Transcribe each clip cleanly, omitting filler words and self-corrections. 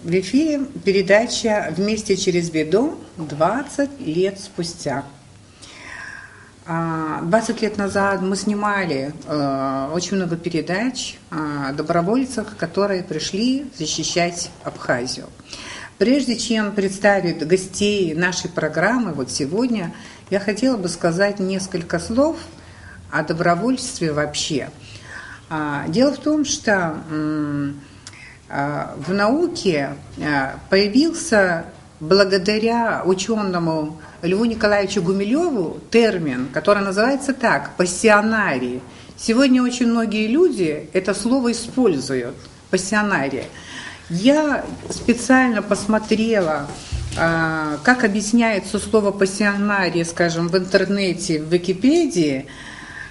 В эфире передача «Вместе через беду» 20 лет спустя. 20 лет назад мы снимали очень много передач о добровольцах, которые пришли защищать Абхазию. Прежде чем представить гостей нашей программы, вот сегодня, я хотела бы сказать несколько слов о добровольчестве вообще. Дело в том, что в науке появился благодаря ученому Льву Николаевичу Гумилеву термин, который называется так – пассионарий. Сегодня очень многие люди это слово используют – пассионарий. Я специально посмотрела, как объясняется слово пассионарий, скажем, в интернете, в Википедии,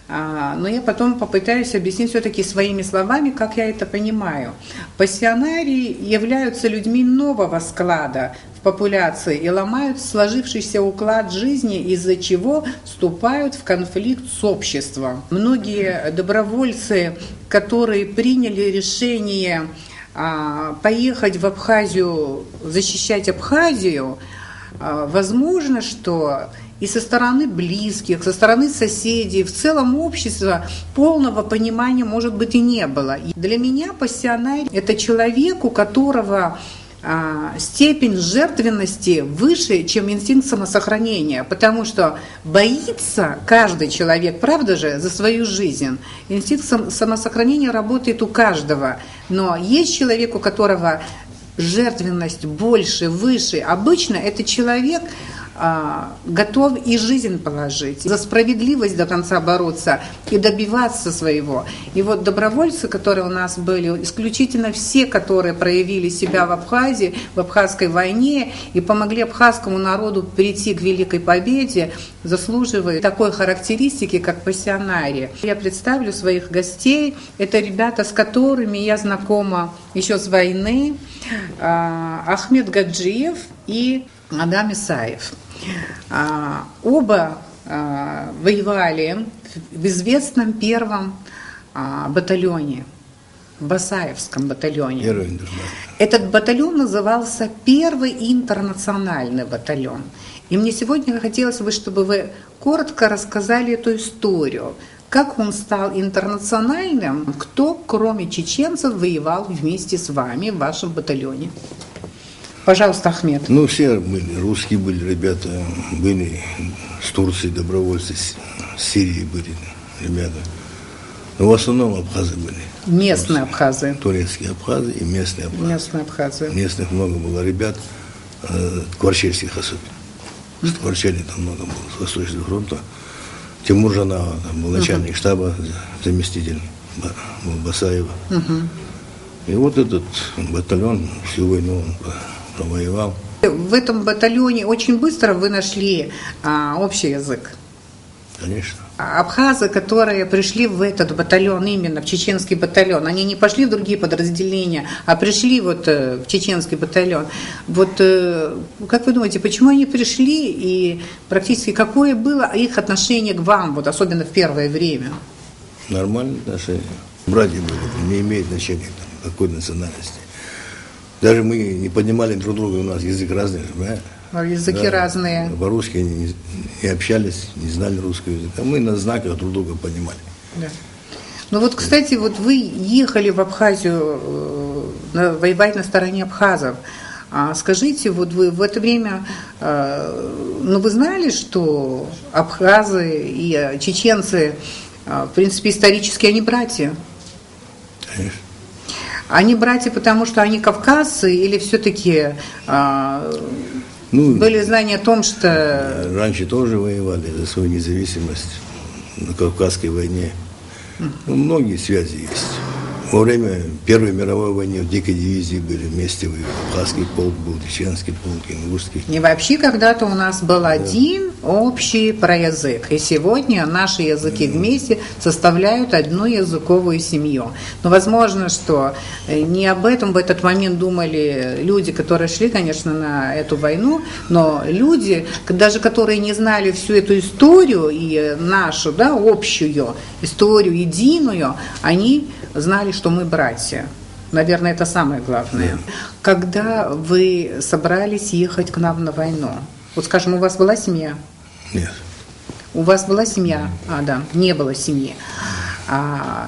но я потом попытаюсь объяснить все-таки своими словами, как я это понимаю. Пассионарии являются людьми нового склада в популяции и ломают сложившийся уклад жизни, из-за чего вступают в конфликт с обществом. Многие добровольцы, которые приняли решение поехать в Абхазию, защищать Абхазию, возможно, что и со стороны близких, со стороны соседей, в целом общества полного понимания, может быть, и не было. И для меня пассионарий – это человек, у которого степень жертвенности выше, чем инстинкт самосохранения, потому что боится каждый человек, правда же, за свою жизнь. Инстинкт самосохранения работает у каждого, но есть человек, у которого жертвенность больше, выше. Обычно это человек готов и жизнь положить, за справедливость до конца бороться и добиваться своего. И вот добровольцы, которые у нас были, исключительно все, которые проявили себя в Абхазии, в Абхазской войне и помогли абхазскому народу прийти к великой победе, заслуживают такой характеристики, как пассионарии. Я представлю своих гостей. Это ребята, с которыми я знакома еще с войны. Ахмед Гаджиев и Адам Исаев. Оба воевали в известном первом батальоне, в Басаевском батальоне. Этот батальон назывался Первый интернациональный батальон. И мне сегодня хотелось бы, чтобы вы коротко рассказали эту историю. Как он стал интернациональным, кто, кроме чеченцев, воевал вместе с вами в вашем батальоне? Пожалуйста, Ахмед. Все были, русские были ребята, были с Турции добровольцы, с Сирии были ребята. Но в основном абхазы были. Местные абхазы. Турецкие абхазы и местные абхазы. Местные абхазы. Местных много было ребят, кварчельских особенно. С Кварчели там много было, с Восточного фронта. Тимур Жанава, там был начальник штаба, заместитель был Басаева. И вот этот батальон всю войну он провоевал. В этом батальоне очень быстро вы нашли общий язык. Конечно. Абхазы, которые пришли в этот батальон, именно в чеченский батальон, они не пошли в другие подразделения, а пришли вот в чеченский батальон. Вот как вы думаете, почему они пришли и практически какое было их отношение к вам, вот особенно в первое время? Нормальные отношения. Братья были, не имеет значения какой национальности. Даже мы не понимали друг друга, у нас язык разный, понимаете? Языки разные. По-русски не общались, не знали русского языка. Мы на знаках друг друга понимали. Да. Ну вот, кстати, вот вы ехали в Абхазию воевать на стороне абхазов. Скажите, вот вы в это время, вы знали, что абхазы и чеченцы, в принципе, исторически они братья? Конечно. Они братья, потому что они кавказцы, или все-таки были знания о том, что... Раньше тоже воевали за свою независимость на Кавказской войне. Многие связи есть. Во время Первой мировой войны в дикой дивизии были вместе. Абхазский полк был, чеченский полк, ингушский. И вообще когда-то у нас был один общий проязык. И сегодня наши языки вместе составляют одну языковую семью. Но возможно, что не об этом в этот момент думали люди, которые шли, конечно, на эту войну, но люди, даже которые не знали всю эту историю и нашу, общую историю, единую, они знали, что мы братья. Наверное, это самое главное. Да. Когда вы собрались ехать к нам на войну, вот скажем, у вас была семья? Нет. У вас была семья? Да, не было семьи.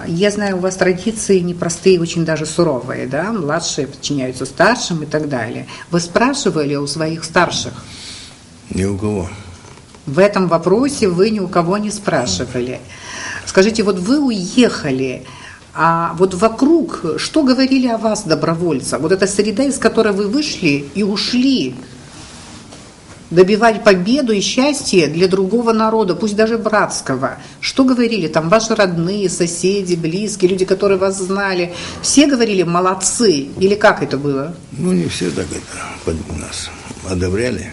Я знаю, у вас традиции непростые, очень даже суровые, да? Младшие подчиняются старшим и так далее. Вы спрашивали у своих старших? Ни у кого. В этом вопросе вы ни у кого не спрашивали. Скажите, вот вы уехали, а вот вокруг, что говорили о вас, добровольца? Вот эта среда, из которой вы вышли и ушли, добивать победу и счастье для другого народа, пусть даже братского. Что говорили там ваши родные, соседи, близкие, люди, которые вас знали? Все говорили «молодцы» или как это было? Ну, не все так это нас одобряли.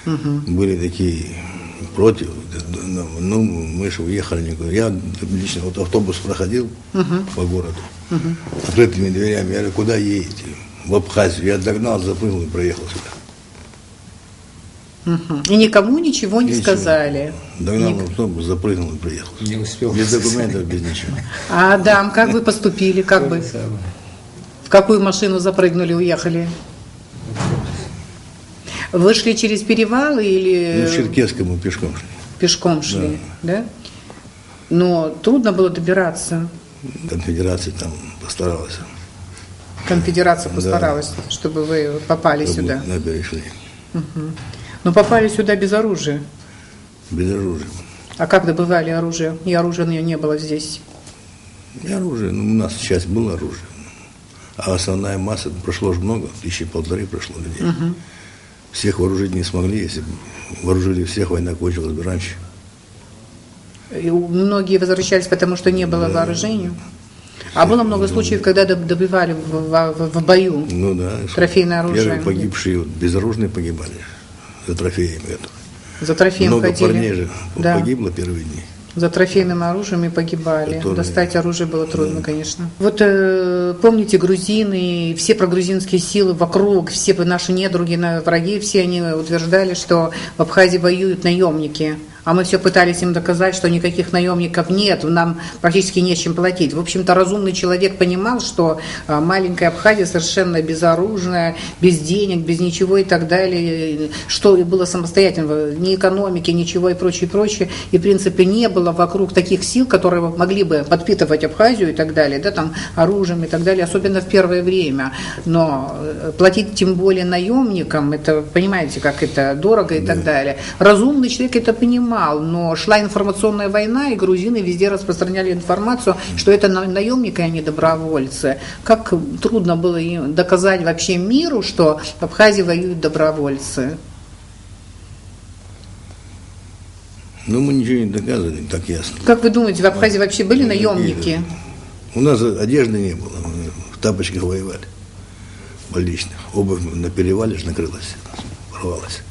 Были такие против. Ну, мы же уехали. Я лично, вот автобус проходил по городу открытыми дверями. Я говорю, куда едете? В Абхазию. Я догнал, запрыгнул и проехал сюда. И никому ничего не сказали. Догнал автобус, запрыгнул и приехал. Не успел. Без документов, без ничего. Адам, как вы поступили? Как бы? В какую машину запрыгнули, уехали? Вы шли через перевал или... Ну, в Черкесском мы пешком шли. Пешком шли, да? Но трудно было добираться. Конфедерация там постаралась. Конфедерация постаралась, чтобы вы попали сюда. Мы перешли. Но попали сюда без оружия. Без оружия. А как добывали оружие? И оружия не было здесь. И оружие, ну, у нас часть было оружие. А основная масса, прошло же много, 1500 прошло людей. Всех вооружить не смогли, если бы вооружили всех, война кончилась бы раньше. И многие возвращались, потому что не было вооружения. А было много случаев, когда добивали в бою Ну да. трофейное оружие. Первые погибшие, вот, безоружные погибали за трофеями. За трофеем Много ходили. парней же Да. погибло первые дни. За трофейным оружием и погибали. Которые- Достать оружие было трудно, конечно. Вот помните, грузины, все прогрузинские силы вокруг, все наши недруги, враги, все они утверждали, что в Абхазии воюют наемники. А мы все пытались им доказать, что никаких наемников нет, нам практически нечем платить. В общем-то, разумный человек понимал, что маленькая Абхазия совершенно безоружная, без денег, без ничего и так далее, что было самостоятельно, ни экономики, ничего и прочее, прочее. И, в принципе, не было вокруг таких сил, которые могли бы подпитывать Абхазию и так далее, да, там, оружием и так далее, особенно в первое время. Но платить тем более наемникам, это, понимаете, как это дорого и так далее. Разумный человек это понимал. Но шла информационная война, и грузины везде распространяли информацию, что это наемники, а не добровольцы. Как трудно было им доказать вообще миру, что в Абхазии воюют добровольцы. Ну, мы ничего не доказывали, так ясно. Как вы думаете, в Абхазии вообще были наемники? У нас одежды не было, мы в тапочках воевали, больничных. Обувь на перевале же накрылась, порвалась.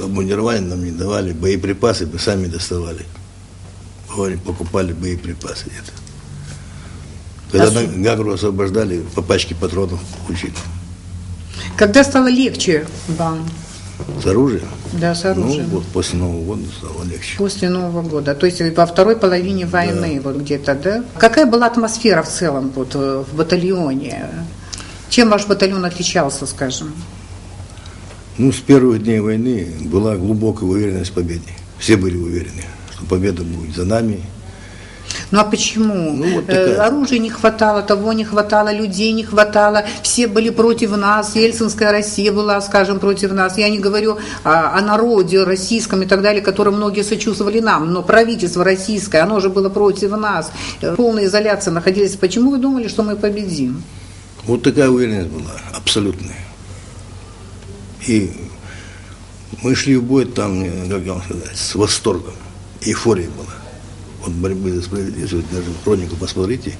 Обмундирование нам не давали, боеприпасы мы сами доставали. Покупали боеприпасы где-то. Когда Гагру освобождали, по пачке патронов получили. Когда стало легче вам? С оружием? Да, с оружием. Ну, вот после Нового года стало легче. После Нового года, то есть во второй половине войны, вот где-то, да? Какая была атмосфера в целом вот, в батальоне? Чем ваш батальон отличался, скажем? Ну, с первых дней войны была глубокая уверенность в победе. Все были уверены, что победа будет за нами. Ну а почему? Ну, вот такая. Оружия не хватало, того не хватало, людей не хватало, все были против нас, Ельцинская Россия была, скажем, против нас. Я не говорю о народе российском и так далее, которым многие сочувствовали нам, но правительство российское, оно же было против нас. Полная изоляция находились. Почему вы думали, что мы победим? Вот такая уверенность была, абсолютная. И мы шли в бой там, как вам сказать, с восторгом, эйфория была. Вот борьбы за справедливость, вот даже хронику посмотрите,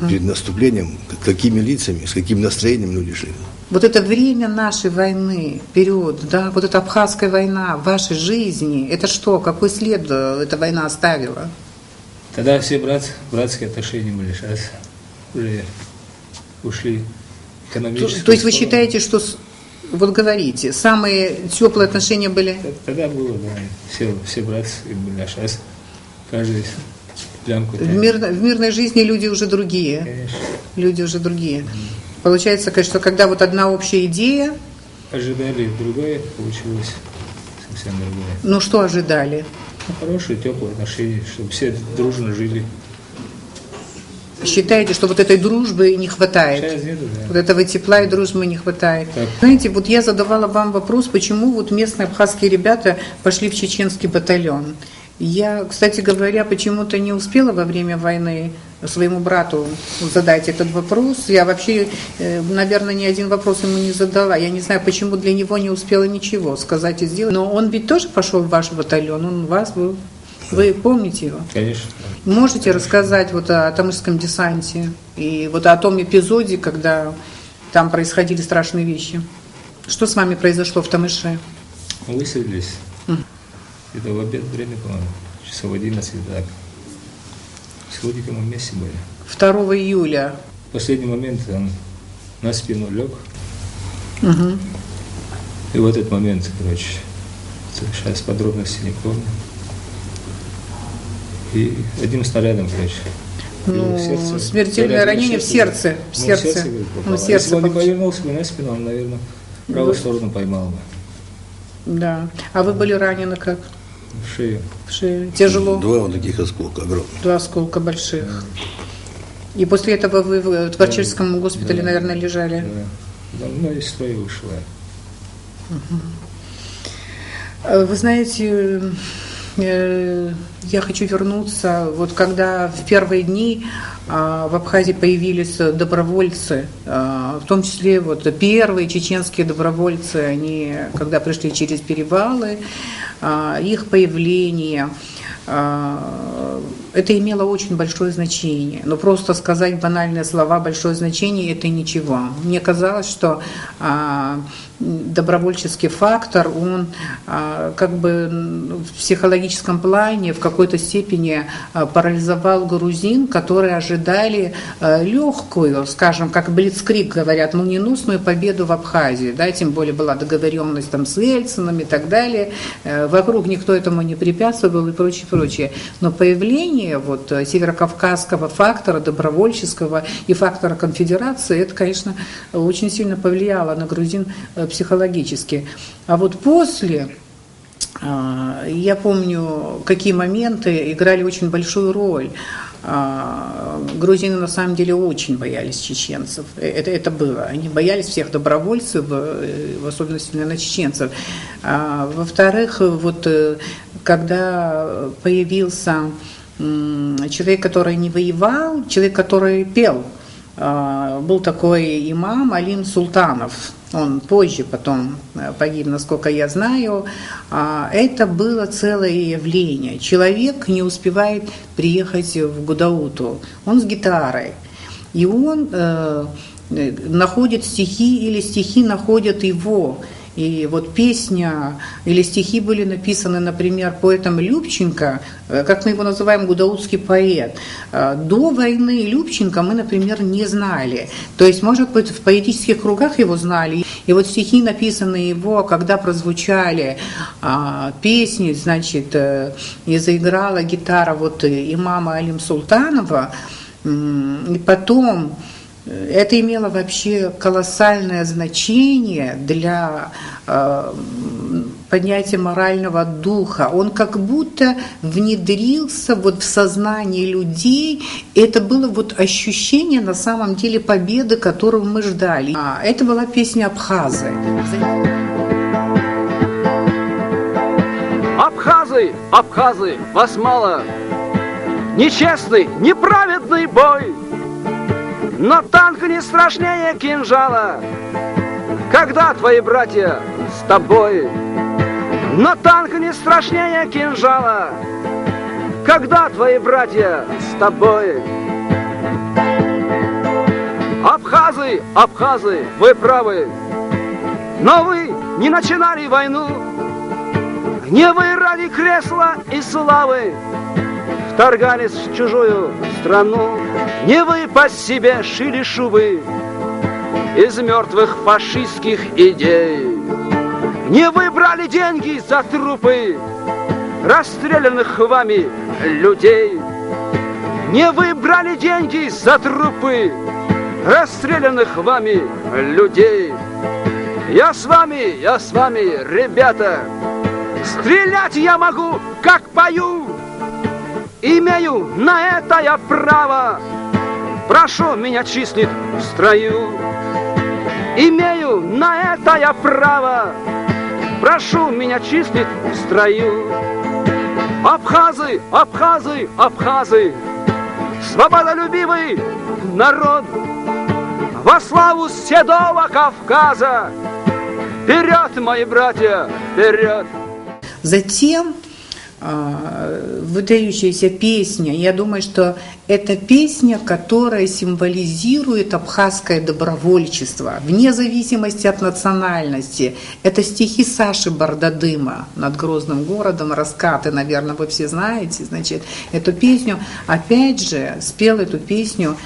перед наступлением, какими лицами, с каким настроением люди шли. Вот это время нашей войны, период, да, вот эта Абхазская война в вашей жизни, это что, какой след эта война оставила? Тогда все братские отношения были, сейчас уже ушли экономические. То есть вы считаете, что... Вот говорите, самые теплые отношения были? Тогда было, да, все братцы были, а сейчас каждый Плянку В мирной жизни люди уже другие. Конечно. Люди уже другие. Получается, что когда вот одна общая идея, Ожидали другое, получилось совсем другое. ну что ожидали? Ну, хорошие, теплые отношения, чтобы все дружно жили. Считаете, что вот этой дружбы не хватает? Сейчас нету, да. Вот этого тепла и дружбы не хватает. Так. Знаете, вот я задавала вам вопрос, почему вот местные абхазские ребята пошли в чеченский батальон. Я, кстати говоря, почему-то не успела во время войны своему брату задать этот вопрос. Я вообще, наверное, ни один вопрос ему не задала. Я не знаю, почему для него не успела ничего сказать и сделать. Но он ведь тоже пошел в ваш батальон, он у вас был. Вы помните его? Конечно. Можете рассказать вот о Тамышском десанте и вот о том эпизоде, когда там происходили страшные вещи? Что с вами произошло в Тамыше? Высадились. Это в обед время, по-моему, часов 11, так. С Владиком мы вместе были. 2 июля. В последний момент он на спину лег. Угу. И в этот момент, короче, сейчас подробности не помню. И одним снарядом, короче. Ну, в сердце. смертельное ранение в сердце. В сердце. Говорит, Ну, попало. сердце Если бы он не получил. повернулся бы на спину, он, наверное, правую сторону поймал бы. Да. А вы были ранены как? В шею. В шею. Тяжело? 2 вот таких осколка огромных. 2 осколка больших. И после этого вы в Творческом госпитале, Да. наверное, лежали? Да. Ну, из строя вышла. Вы знаете, я хочу вернуться, вот когда в первые дни в Абхазии появились добровольцы, в том числе вот первые чеченские добровольцы, они, когда пришли через перевалы, их появление, это имело очень большое значение. Но просто сказать банальные слова «большое значение» – это ничего. Мне казалось, что добровольческий фактор, он как бы в психологическом плане в какой-то степени парализовал грузин, которые ожидали легкую, скажем, как блицкриг говорят, молниеносную победу в Абхазии, да, тем более была договоренность там с Ельцином и так далее, вокруг никто этому не препятствовал и прочее, прочее. Но появление вот северокавказского фактора, добровольческого и фактора конфедерации, это, конечно, очень сильно повлияло на грузин психологически. А вот после, я помню, какие моменты играли очень большую роль. Грузины на самом деле очень боялись чеченцев. Это было. Они боялись всех добровольцев, в особенности, наверное, чеченцев. Во-вторых, вот когда появился человек, который не воевал, человек, который пел, был такой имам Алим Султанов. Он позже потом погиб, насколько я знаю. Это было целое явление. Человек не успевает приехать в Гудауту. Он с гитарой. И он находит стихи, или стихи находят его. И вот песня или стихи были написаны, например, поэтом Любченко, как мы его называем, гудаутский поэт. До войны Любченко мы, например, не знали. То есть, может быть, в поэтических кругах его знали. И вот стихи, написанные его, когда прозвучали песни, значит, и заиграла гитара вот имама Алим Султанова, и потом... Это имело вообще колоссальное значение для поднятия морального духа. Он как будто внедрился вот в сознание людей. Это было вот ощущение на самом деле победы, которую мы ждали. Это была песня «Абхазы». Абхазы, абхазы, вас мало. Нечестный, неправедный бой. Но танк не страшнее кинжала, когда твои братья с тобой. Но танк не страшнее кинжала, когда твои братья с тобой. Абхазы, абхазы, вы правы, но вы не начинали войну. Не вы ради кресла и славы вторгались в чужую страну. Не вы по себе шили шубы из мертвых фашистских идей. Не вы брали деньги за трупы расстрелянных вами людей. не вы брали деньги за трупы расстрелянных вами людей. Я с вами, ребята, стрелять я могу, как пою, имею на это я право, прошу меня числить в строю. Имею на это я право, прошу меня числить в строю. Абхазы, абхазы, абхазы, свободолюбивый народ, во славу седого Кавказа, вперед, мои братья, вперед! Затем выдающаяся песня, я думаю, что это песня, которая символизирует абхазское добровольчество, вне зависимости от национальности. Это стихи Саши Бардадыма «Над грозным городом», «Раскаты», наверное, вы все знаете. Значит, эту песню, опять же, спел эту песню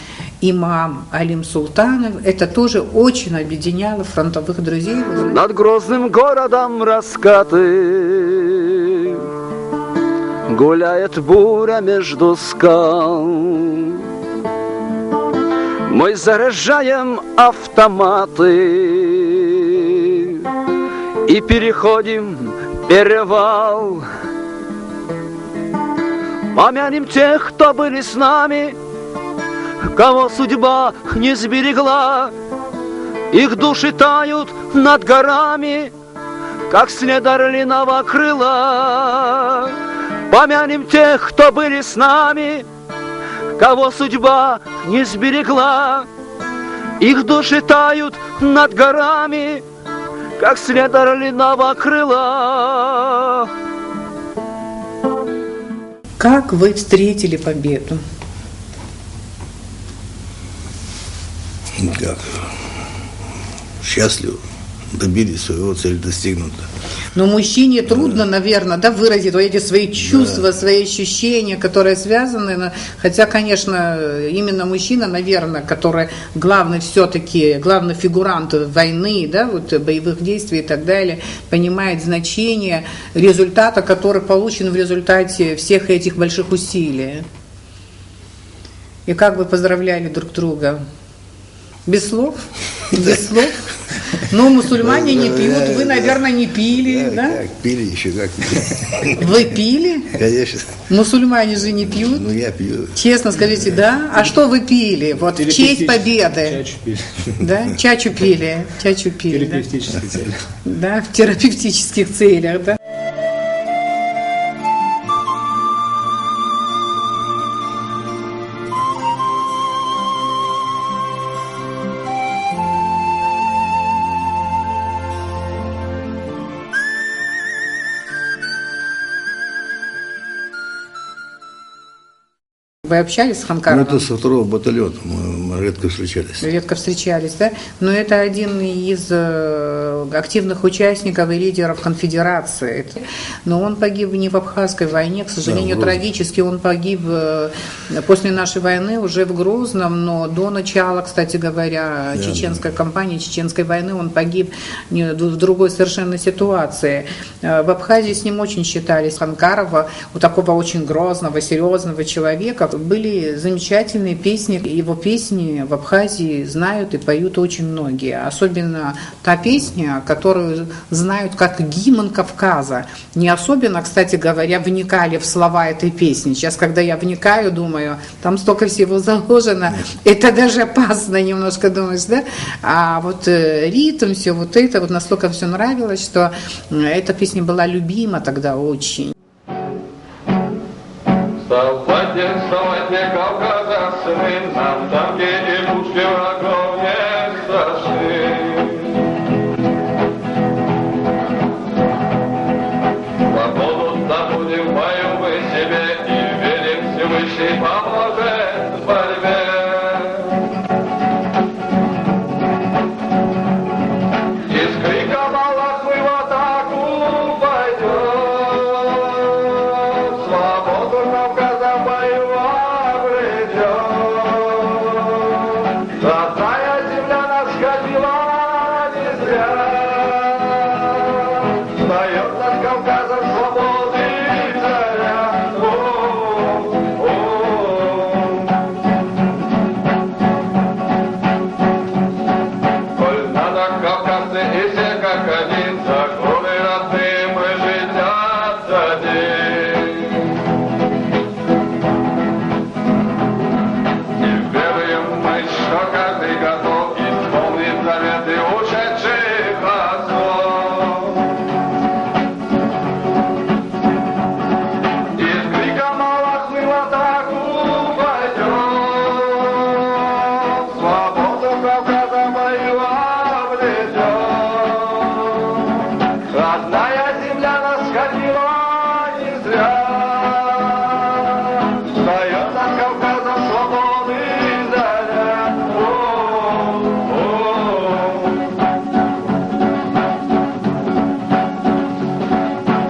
имам Алим Султанов. Это тоже очень объединяло фронтовых друзей. Над грозным городом раскаты, гуляет буря между скал. Мы заряжаем автоматы и переходим перевал. Помянем тех, кто были с нами, кого судьба не сберегла. Их души тают над горами, как след орлиного крыла. Помянем тех, кто были с нами, кого судьба не сберегла. Их души тают над горами, как след орлиного крыла. Как вы встретили победу? Как? Счастливо. Добились своего, цель достигнута. Но мужчине трудно, наверное, выразить вот эти свои чувства, свои ощущения, которые связаны. Хотя, конечно, именно мужчина, наверное, который главный все-таки, главный фигурант войны, боевых действий и так далее, понимает значение результата, который получен в результате всех этих больших усилий. И как вы поздравляли друг друга? Без слов? Без слов? Но мусульмане не пьют, вы, наверное, не пили, да? Как пили, еще как пили. Вы пили? Конечно. Мусульмане же не пьют. Ну, я пью. Честно скажите, да? А что вы пили? Вот в честь победы. Чачу пили. Да? Чачу пили. Чачу пили. В терапевтических целях. Да, в терапевтических целях, да. Вы общались с Ханкаровым? Ну, это со второго батальона, мы редко встречались. Редко встречались, да? Но это один из активных участников и лидеров конфедерации. Но он погиб не в Абхазской войне, к сожалению, да, трагически. Он погиб после нашей войны уже в Грозном, но до начала, кстати говоря, чеченской кампании, чеченской войны он погиб в другой совершенно ситуации. В Абхазии с ним очень считались Ханкарова, у такого очень грозного, серьезного человека. Были замечательные песни, его песни в Абхазии знают и поют очень многие. Особенно та песня, которую знают как гимн Кавказа. Не особенно, кстати говоря, вникали в слова этой песни. Сейчас, когда я вникаю, думаю, там столько всего заложено, это даже опасно немножко, думаешь, да? А вот ритм, все вот это, вот настолько все нравилось, что эта песня была любима тогда очень. Вставайте, Кавказа, сыны, нам танки и пушки врагов не страшны. Свободу добудем в бою мы себе и верим, Всевышний поможет в борьбе. Из крика Аллах мы в атаку пойдем, свободу Кавказа в бою обретем. Родная земля нас кормила не зря. Встает над Кавказом свободы заря.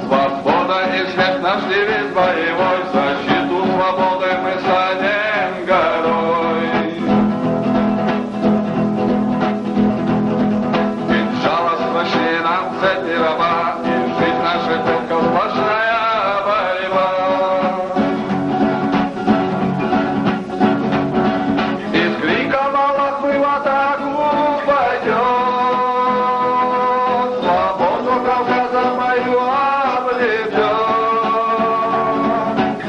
Свобода и смерть наш девиз боевой, защиту свободы мы станем горой. Безжалостно нам цепи раба, и жизнь наша только сплошная борьба. И с криком Аллах мы в атаку пойдем, свободу Кавказа мою обретем.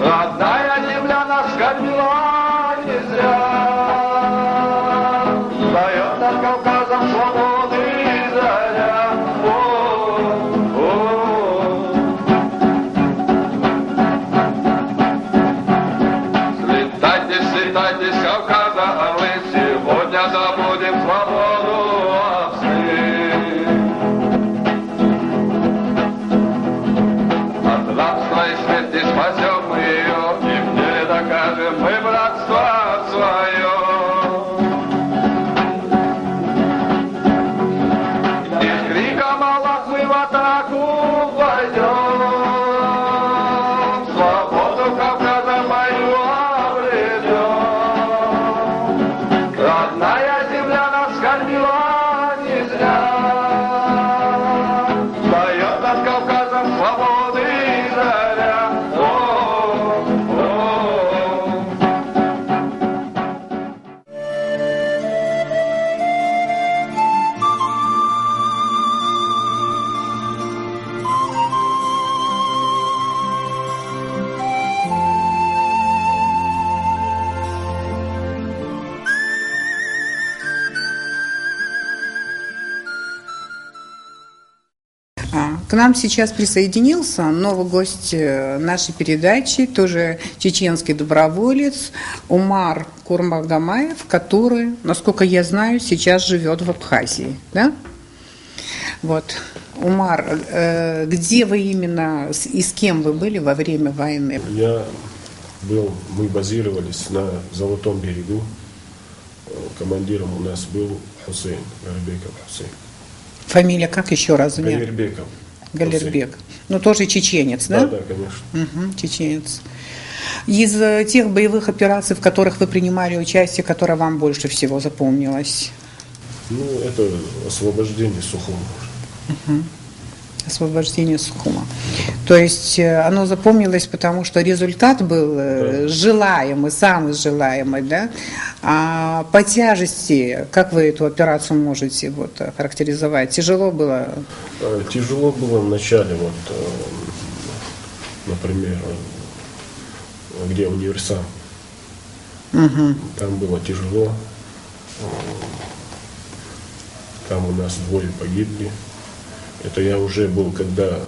Родная земля нас кормила не зря, встает над Кавказом свободы заря. Слетайтесь, слетайтесь с Кавказа, орлы, сегодня добудем свободу овцы. От рабства и смерти спасем мы ее, и в деле докажем мы братство свое. И с криком Аллах мы в атаку пойдем, свободу Кавказа мою обретем. Родная земля нас кормила не зря, встает над Кавказом свободы заря. К нам сейчас присоединился новый гость нашей передачи, тоже чеченский доброволец Умар Курмагдамаев, который, насколько я знаю, сейчас живет в Абхазии. Да? Вот. Умар, где вы именно и с кем вы были во время войны? Мы базировались на Золотом берегу. Командиром у нас был Хусейн, Галербеков Хусейн. Фамилия как еще раз? Галербеков. Галербек. Ну, тоже чеченец, да? Да, конечно. Угу, чеченец. Из тех боевых операций, в которых вы принимали участие, которая вам больше всего запомнилась? Ну, это освобождение Сухума. Угу. Освобождение Сухума. То есть оно запомнилось, потому что результат был желаемый, самый желаемый, да? А по тяжести, как вы эту операцию можете характеризовать? Тяжело было? Тяжело было в начале, например, где универсам. Угу. Там было тяжело. Там у нас двое погибли. Это я уже был, когда...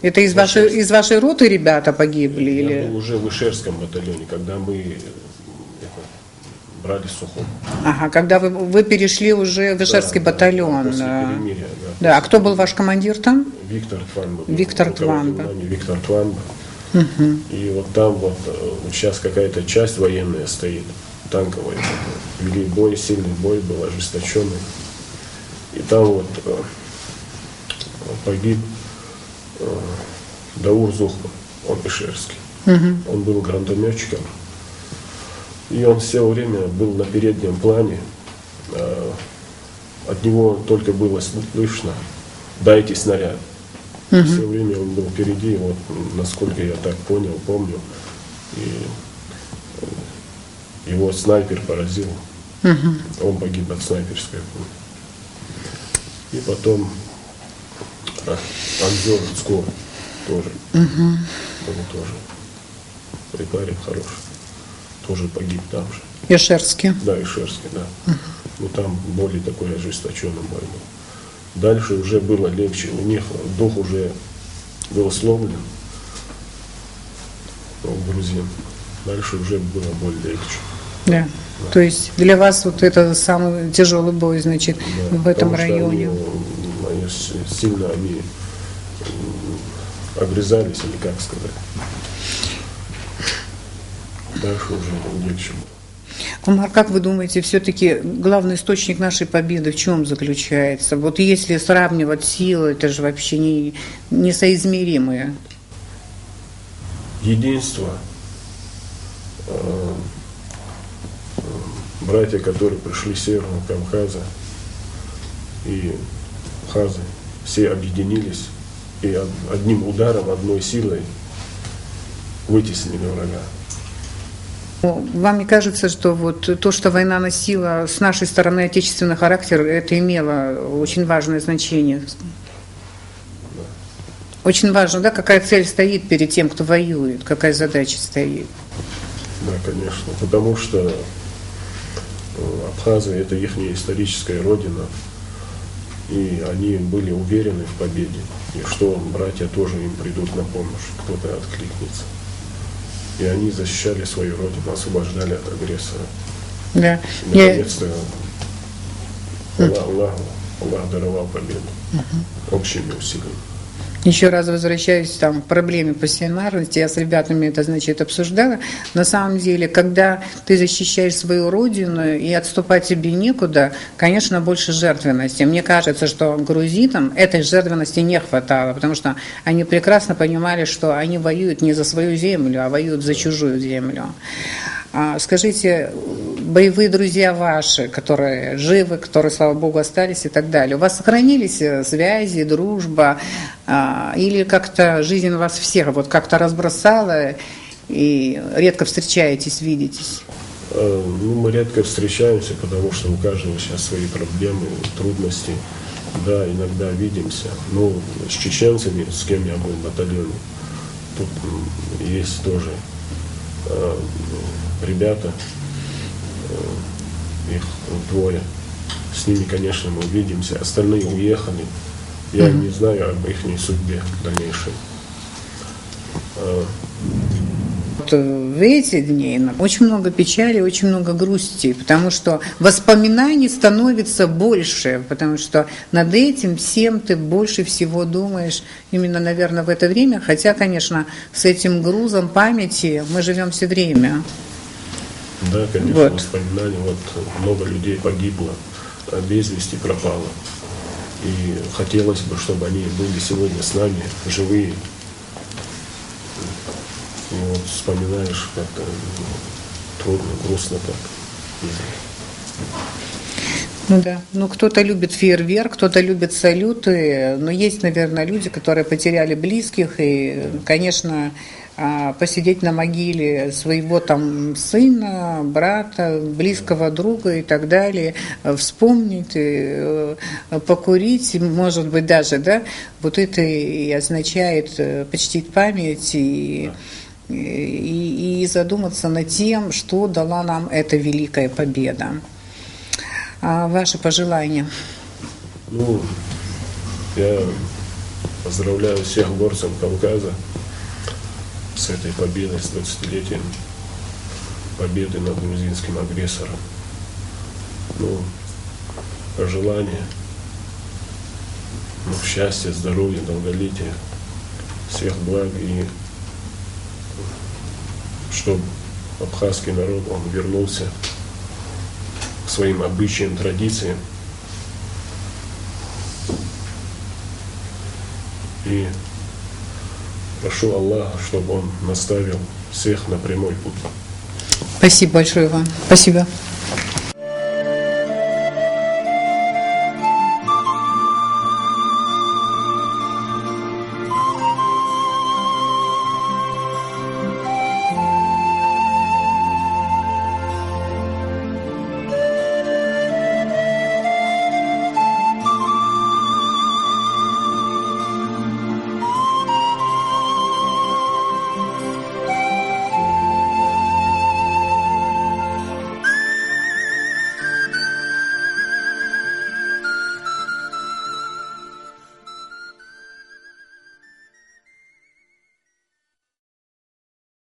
Это из вашей роты ребята погибли? Я был уже в Ишерском батальоне, когда мы брали Сухум. Ага, когда вы перешли уже в Ишерский батальон. После перемирия, да. А кто был ваш командир там? Виктор Тванба. Виктор Тванба. Виктор Тванба. Угу. И вот там сейчас какая-то часть военная стоит, танковая. Вели бой, сильный бой был, ожесточенный. И там погиб Даур Зухман, он ишерский. Угу. Он был гранатометчиком. И он все время был на переднем плане. От него только было слышно: дайте снаряд. Угу. Все время он был впереди, насколько я так понял, помню. И его снайпер поразил. Угу. Он погиб от снайперской пули. И потом Анзор Скор тоже. Угу. Он тоже припарень хороший. Тоже погиб там же. Ишерский? Да, Ишерский, да. Угу. Ну там более такой ожесточенный бой был. Дальше уже было легче. У них дух уже был сломлен. Грузин. Дальше уже было более легче. Да. То есть для вас это самый тяжелый бой, значит, в этом районе. Они сильно огрызались, или как сказать. Дальше уже не к чему. Омар, как вы думаете, все-таки главный источник нашей победы в чем заключается? Вот если сравнивать силы, это же вообще несоизмеримые. Единство. Братья, которые пришли с Северного Кавказа, и хазы, все объединились и одним ударом, одной силой вытеснили врага. Вам не кажется, что вот то, что война носила с нашей стороны отечественный характер, это имело очень важное значение? Очень важно, да, какая цель стоит перед тем, кто воюет, какая задача стоит? Да, конечно, потому что Абхазия – это их историческая родина, и они были уверены в победе, и что братья тоже им придут на помощь, кто-то откликнется. И они защищали свою родину, освобождали от агрессора. Да. И наконец-то Аллах даровал победу общими усилиями. Еще раз возвращаюсь к проблеме пассионарности, я с ребятами это, обсуждала. На самом деле, когда ты защищаешь свою родину и отступать тебе некуда, конечно, больше жертвенности. Мне кажется, что грузинам этой жертвенности не хватало, потому что они прекрасно понимали, что они воюют не за свою землю, а воюют за чужую землю. Скажите, боевые друзья ваши, которые живы, которые, слава Богу, остались и так далее, у вас сохранились связи, дружба, или как-то жизнь вас всех вот как-то разбросала и редко встречаетесь, видитесь? Мы редко встречаемся, потому что у каждого сейчас свои проблемы, трудности. Да, иногда видимся. Но с чеченцами, с кем я был в батальоне, тут есть тоже ребята, их двое. С ними, конечно, мы увидимся. Остальные уехали. Я не знаю об их судьбе дальнейшей. В эти дни очень много печали, очень много грусти, потому что воспоминаний становится больше, потому что над этим всем ты больше всего думаешь именно, наверное, в это время, хотя, конечно, с этим грузом памяти мы живем все время. Да, конечно, воспоминания. Много людей погибло, без вести пропало. И хотелось бы, чтобы они были сегодня с нами, живые. И вспоминаешь как-то трудно, грустно так. Кто-то любит фейерверк, кто-то любит салюты, но есть, наверное, люди, которые потеряли близких, и, конечно, посидеть на могиле своего сына, брата, близкого друга и так далее, вспомнить, покурить, может быть, даже, да, вот это и означает почтить память и задуматься над тем, что дала нам эта великая победа. Ваши пожелания? Я поздравляю всех горцев Кавказа с этой победой, с 20-летием победы над грузинским агрессором. Пожелания, счастья, здоровья, долголетия, всех благ, и чтобы абхазский народ, он вернулся к своим обычаям, традициям. И прошу Аллаха, чтобы Он наставил всех на прямой путь. Спасибо большое вам. Спасибо.